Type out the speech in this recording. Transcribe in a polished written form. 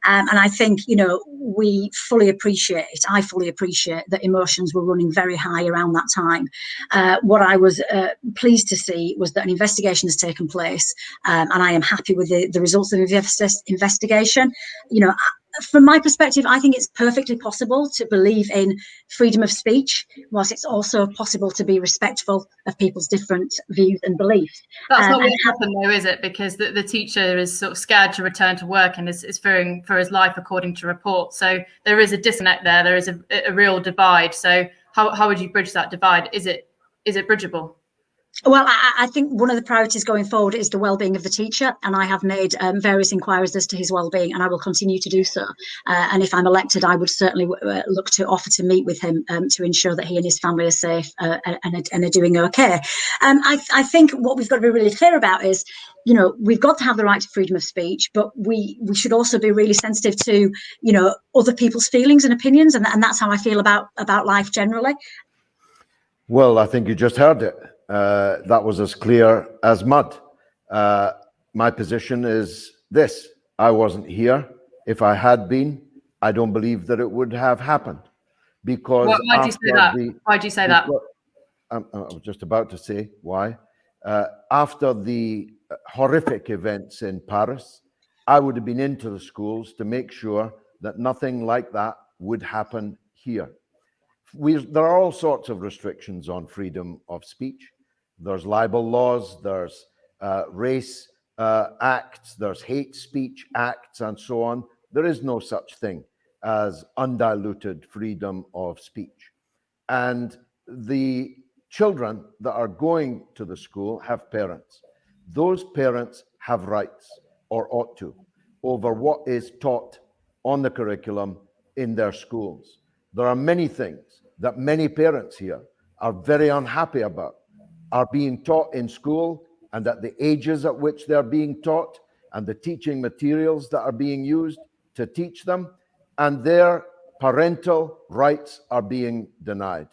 And I think, I fully appreciate that emotions were running very high around that time. What I was pleased to see was that an investigation has taken place, and I am happy with the results of the investigation. From my perspective, I think it's perfectly possible to believe in freedom of speech, whilst it's also possible to be respectful of people's different views and beliefs. That's not what happened, though, is it? Because the teacher is sort of scared to return to work and is fearing for his life, according to reports. So there is a disconnect there. There is a real divide. So how would you bridge that divide? Is it bridgeable? Well, I think one of the priorities going forward is the well-being of the teacher, and I have made various inquiries as to his well-being, and I will continue to do so. And if I'm elected, I would certainly look to offer to meet with him to ensure that he and his family are safe and are doing okay. I think what we've got to be really clear about is, we've got to have the right to freedom of speech, but we should also be really sensitive to, other people's feelings and opinions, and that's how I feel about life generally. Well, I think you just heard it. That was as clear as mud. My position is this: I wasn't here. If I had been, I don't believe that it would have happened. Because why do you say that? Why do you say that? I was just about to say why. After the horrific events in Paris, I would have been into the schools to make sure that nothing like that would happen here. There are all sorts of restrictions on freedom of speech. There's libel laws, there's race acts, there's hate speech acts, and so on. There is no such thing as undiluted freedom of speech. And the children that are going to the school have parents. Those parents have rights, or ought to, over what is taught on the curriculum in their schools. There are many things that many parents here are very unhappy about, are being taught in school, and at the ages at which they're being taught, and the teaching materials that are being used to teach them, and their parental rights are being denied.